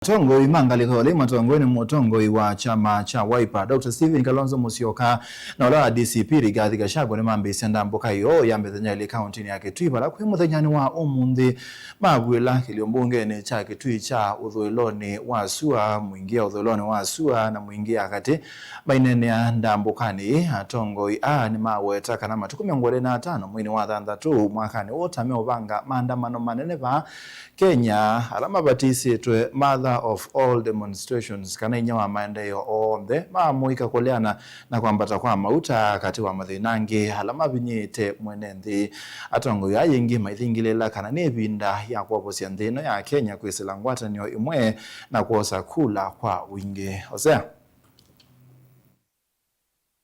Tongoi mangaliko le matongoni motongoi wa chama cha Wiper Dr. Stephen Kalonzo Musyoka na ola DCP Rigathi Gachagua ne mambe senda mboka yo yambethenya ile county ya Kitui bala kwi muthenya ni wa umuthi magwila kiliombunge ne cha Kitui cha uthuiloni wa Sua muingia uthuiloni wa Sua na muingia kati bainene ya ndambukani atongoi ni maweta kana matuku 25 mwini wa thanthatu mwakani wotame obanga maandamano manene ba Kenya alama batisi twe mother of all demonstrations kana inya wa maendeleo onthe mamuika kuleana na kwambata kwa mauta kati wa mathinangi alama binyite mwenenthi atongo ya yingi maithingilela kana nebinda ya kwaposia nthino ya Kenya kwisila ngwatanio imwe na kuosa kula kwa wingi osea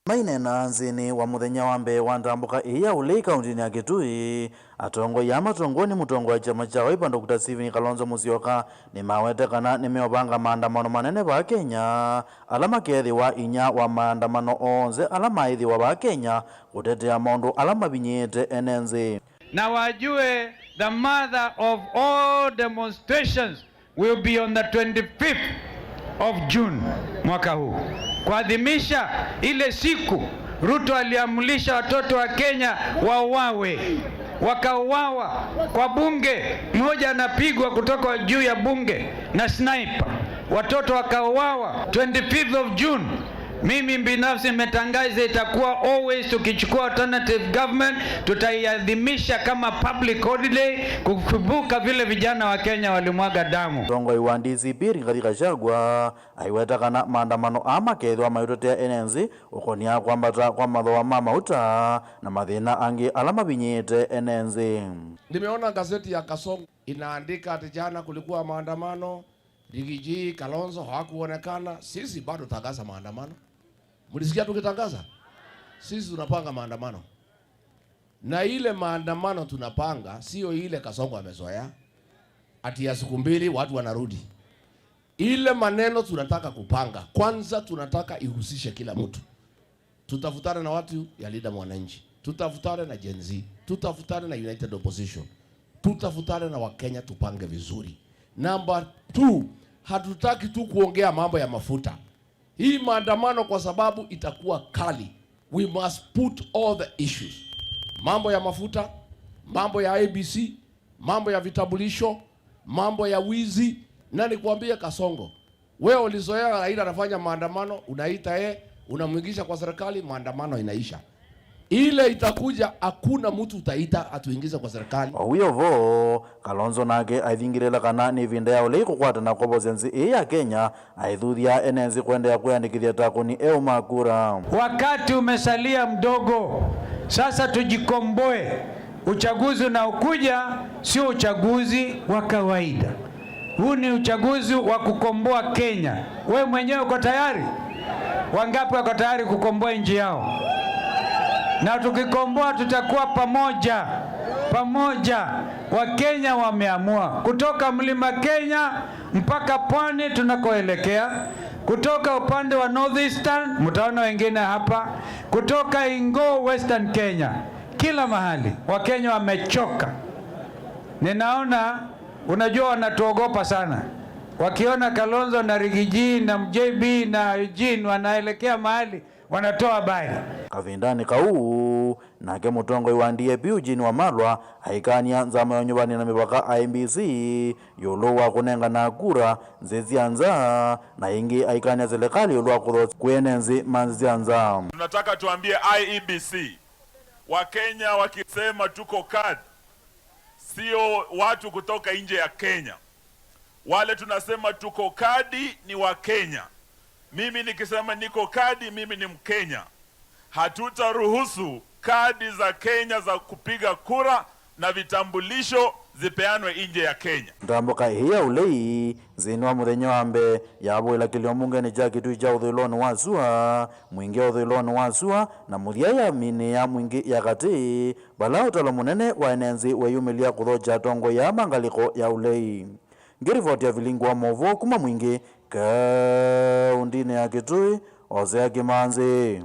maine na nzini wa muthenya wa mbe wa ndambuka iya ule kaunti ya Kitui atongo ya matongoni mutongo wa chama cha Wiper Dr. Stephen Kalonzo Musyoka ni mawete kana nimeobanga maandamano manene ba Kenya alama kethi wa inya wa maandamano onze alama ithi wa ba Kenya kutetea maundu alama binyete enenzi na wajue the mother of all demonstrations will be on the 25th of June mwaka huu kuadhimisha ile siku Ruto aliamulisha watoto wa Kenya wauawe, wakauawa kwa bunge, mmoja anapigwa kutoka juu ya bunge na sniper, watoto wakauawa 25th of June. Mimi binafsi nimetangaza itakuwa always tukichukua alternative government tutaiadhimisha kama public holiday kukumbuka vile vijana wa Kenya walimwaga damu. Tongoi wa DCP Rigathi Gachagua aiweta kana maandamano ama kethwa maitotea enenzi ukonia kwambata kwa mathoa mama uta na mathina angi alama binyite enenzi. Nimeona gazeti ya Kasongo inaandika ati jana kulikuwa maandamano, Rigiji Kalonzo hakuonekana. Sisi bado tangaza maandamano. Mlisikia tukitangaza? Sisi tunapanga maandamano. Na ile maandamano tunapanga sio ile Kasongo amezoea ati ya siku mbili watu wanarudi. Ile maneno tunataka kupanga. Kwanza tunataka ihusishe kila mtu. Tutafutana na watu ya Linda Mwananchi. Tutafutana na Gen Z. Tutafutana na United Opposition. Tutafutana na Wakenya tupange vizuri. Number 2, hatutaki tu kuongea mambo ya mafuta. Hii maandamano kwa sababu itakuwa kali. We must put all the issues. Mambo ya mafuta, mambo ya ABC, mambo ya vitambulisho, mambo ya wizi. Na nikwambie Kasongo, wewe ulizoea Raila anafanya maandamano, unaita unamwingisha kwa serikali, maandamano inaisha. Ile itakuja hakuna mtu utaita atuingize kwa serikali. Owiyo vo Kalonzo nake aithingirela kana ni vinda ya ule kukwata na kobozenzi ya Kenya aithuthia enenzi kwenda ya kuandikithia takuni makura. Wakati umesalia mdogo, sasa tujikomboe. Uchaguzi unaokuja sio uchaguzi wa kawaida. Huu ni uchaguzi wa kukomboa Kenya. Wewe mwenyewe uko tayari? Wangapi wako tayari kukomboa nchi yao? Na tukikomboa tutakuwa pamoja. Wakenya wameamua kutoka mlima Kenya mpaka pwani tunakoelekea, kutoka upande wa Northeastern, mtaona wengine hapa, kutoka Ingo Western Kenya, kila mahali Wakenya wamechoka. Ninaona unajua wanatuogopa sana. Wakiona Kalonzo na Rigiji na MJB na Eugene wanaelekea mahali wanatoa habari. Kavindani kau nake mutongoi wa DAP Eugene Wamalwa aikania nzama ya nyumbani na mipaka IEBC yolo wa kunenga na kura nzezianza na ingi aikania serikali yolo wa kudho kuenenzi manzianza. Tunataka tuambie IEBC Wakenya wakisema tuko kadi sio watu kutoka nje ya Kenya. Wale tunasema tuko kadi ni Wakenya. Mimi nikisema niko kadi, mimi ni Mkenya. Hatutaruhusu kadi za Kenya za kupiga kura na vitambulisho zipeanwe nje ya Kenya. Ndamboka hiya ulei zinwa muthenya wa mbe yabwela kiliombunge ni cha Kitui cha uthuiloni wa Sua mwingi uthuiloni wa Sua na muthia ya mine ya mwingi ya kati bala utalo munene wa enenzi weyumilia kuthoja tongo ya mangaliko ya ulei. Ngirivoti ya vilingwa movo kuma mwingi kaundine ya Kitui Osea Kimanzi.